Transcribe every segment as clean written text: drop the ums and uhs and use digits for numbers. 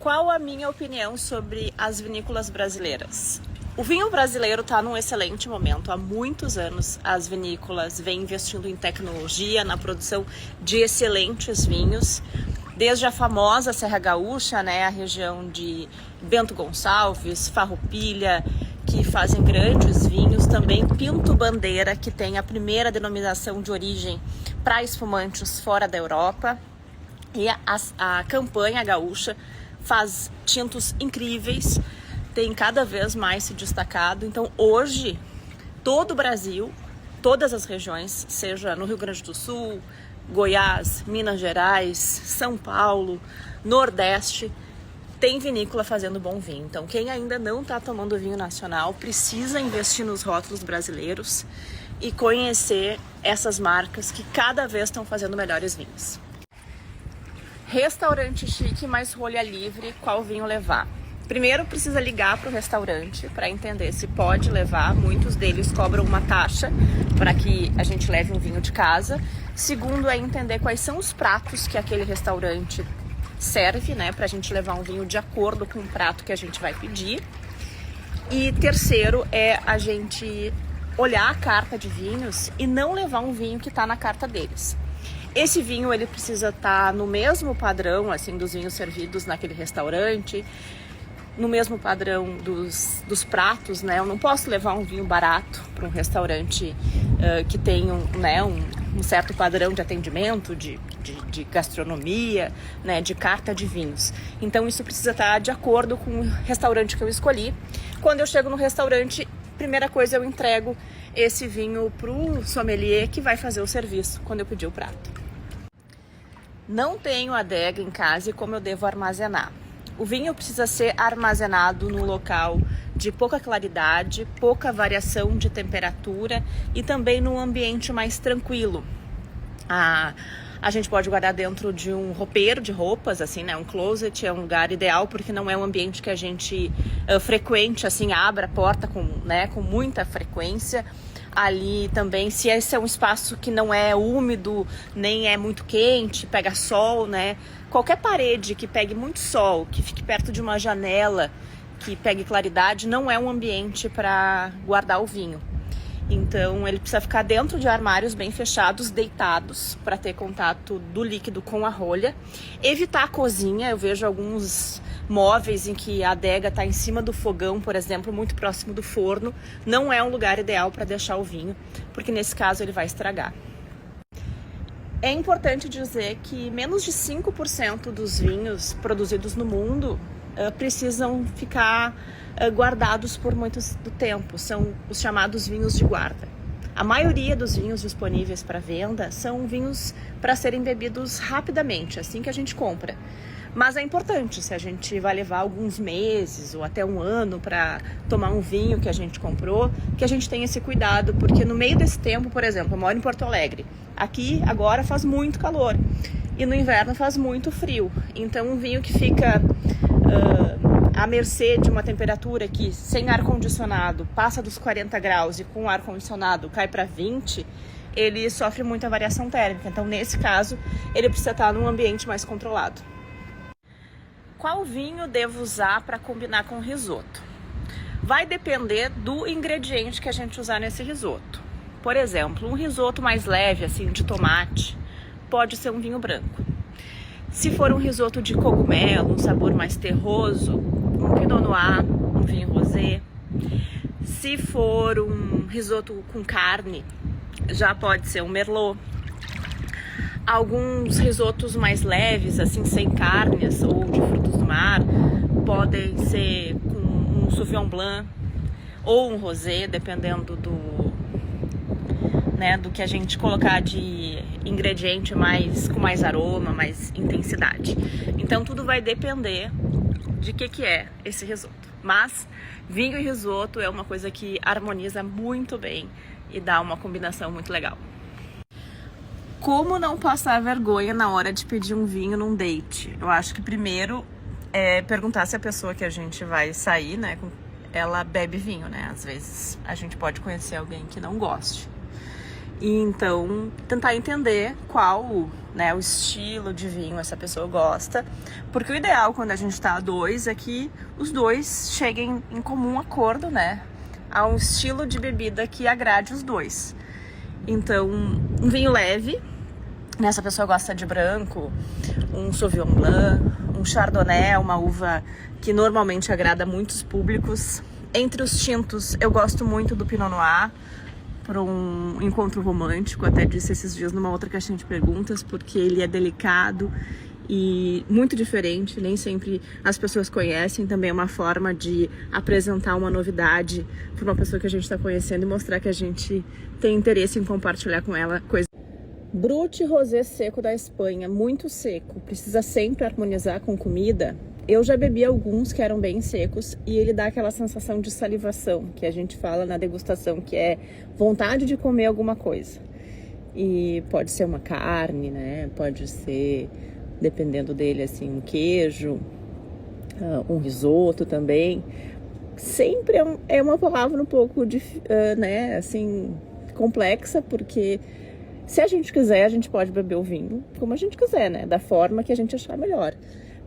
Qual a minha opinião sobre as vinícolas brasileiras? O vinho brasileiro está num excelente momento. Há muitos anos as vinícolas vêm investindo em tecnologia, na produção de excelentes vinhos. Desde a famosa Serra Gaúcha, a região de Bento Gonçalves, Farroupilha, que fazem grandes vinhos. Também Pinto Bandeira, que tem a primeira denominação de origem para espumantes fora da Europa. E a Campanha Gaúcha faz tintos incríveis, tem cada vez mais se destacado. Então hoje, todo o Brasil, todas as regiões, seja no Rio Grande do Sul, Goiás, Minas Gerais, São Paulo, Nordeste, tem vinícola fazendo bom vinho. Então quem ainda não está tomando vinho nacional precisa investir nos rótulos brasileiros e conhecer essas marcas que cada vez estão fazendo melhores vinhos. Restaurante chique mais rolha livre, qual vinho levar? Primeiro precisa ligar para o restaurante para entender se pode levar. Muitos deles cobram uma taxa para que a gente leve um vinho de casa. Segundo é entender quais são os pratos que aquele restaurante serve, para a gente levar um vinho de acordo com o prato que a gente vai pedir. E terceiro é a gente olhar a carta de vinhos e não levar um vinho que está na carta deles. Esse vinho ele precisa estar no mesmo padrão assim dos vinhos servidos naquele restaurante, no mesmo padrão dos pratos, Eu não posso levar um vinho barato para um restaurante que tem um certo padrão de atendimento, de gastronomia, de carta de vinhos. Então isso precisa estar de acordo com o restaurante que eu escolhi. Quando eu chego no restaurante, primeira coisa eu entrego esse vinho pro sommelier que vai fazer o serviço quando eu pedir o prato. Não tenho adega em casa e como eu devo armazenar? O vinho precisa ser armazenado num local de pouca claridade, pouca variação de temperatura e também num ambiente mais tranquilo. A gente pode guardar dentro de um roupeiro de roupas, um closet é um lugar ideal porque não é um ambiente que a gente frequente, abra a porta com muita frequência. Ali também, se esse é um espaço que não é úmido, nem é muito quente, pega sol, Qualquer parede que pegue muito sol, que fique perto de uma janela, que pegue claridade, não é um ambiente para guardar o vinho. Então ele precisa ficar dentro de armários bem fechados, deitados, para ter contato do líquido com a rolha. Evitar a cozinha, eu vejo alguns móveis em que a adega está em cima do fogão, por exemplo, muito próximo do forno. Não é um lugar ideal para deixar o vinho, porque nesse caso ele vai estragar. É importante dizer que menos de 5% dos vinhos produzidos no mundo precisam ficar guardados por muito tempo. São os chamados vinhos de guarda. A maioria dos vinhos disponíveis para venda são vinhos para serem bebidos rapidamente, assim que a gente compra. Mas é importante, se a gente vai levar alguns meses ou até um ano para tomar um vinho que a gente comprou, que a gente tenha esse cuidado, porque no meio desse tempo, por exemplo, eu moro em Porto Alegre. Aqui agora faz muito calor e no inverno faz muito frio. Então um vinho que fica à mercê de uma temperatura que sem ar-condicionado passa dos 40 graus e com ar-condicionado cai para 20, ele sofre muita variação térmica. Então nesse caso ele precisa estar num ambiente mais controlado. Qual vinho devo usar para combinar com risoto? Vai depender do ingrediente que a gente usar nesse risoto. Por exemplo, um risoto mais leve, de tomate, pode ser um vinho branco. Se for um risoto de cogumelo, um sabor mais terroso, um Pinot Noir, um vinho rosé. Se for um risoto com carne, já pode ser um Merlot. Alguns risotos mais leves, sem carnes ou de frutos do mar, podem ser com um Sauvignon Blanc ou um rosé, dependendo do que a gente colocar de ingrediente com mais aroma, mais intensidade. Então tudo vai depender de que é esse risoto. Mas vinho e risoto é uma coisa que harmoniza muito bem e dá uma combinação muito legal. Como não passar vergonha na hora de pedir um vinho num date? Eu acho que primeiro é perguntar se a pessoa que a gente vai sair, ela bebe vinho, Às vezes a gente pode conhecer alguém que não goste. E então tentar entender qual, né, o estilo de vinho essa pessoa gosta, porque o ideal quando a gente tá a dois é que os dois cheguem em comum acordo, né, a um estilo de bebida que agrade os dois. Então, um vinho leve, né, essa pessoa gosta de branco, um Sauvignon Blanc, um Chardonnay, uma uva que normalmente agrada muitos públicos. Entre os tintos, eu gosto muito do Pinot Noir, para um encontro romântico, até disse esses dias numa outra caixinha de perguntas, porque ele é delicado e muito diferente, nem sempre as pessoas conhecem, também é uma forma de apresentar uma novidade para uma pessoa que a gente está conhecendo e mostrar que a gente tem interesse em compartilhar com ela coisas. Brut Rosé seco da Espanha, muito seco, precisa sempre harmonizar com comida. Eu já bebi alguns que eram bem secos e ele dá aquela sensação de salivação que a gente fala na degustação, que é vontade de comer alguma coisa. E pode ser uma carne, né? Pode ser, dependendo dele, assim, um queijo, um risoto também. Sempre é uma palavra um pouco, né, assim, complexa, porque se a gente quiser, a gente pode beber o vinho como a gente quiser, né? Da forma que a gente achar melhor.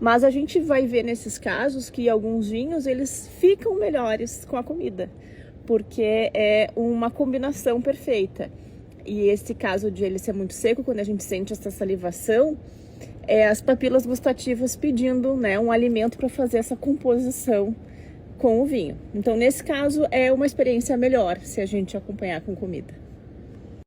Mas a gente vai ver nesses casos que alguns vinhos, eles ficam melhores com a comida, porque é uma combinação perfeita. E esse caso de ele ser muito seco, quando a gente sente essa salivação, é as papilas gustativas pedindo, né, um alimento para fazer essa composição com o vinho. Então, nesse caso, é uma experiência melhor se a gente acompanhar com comida.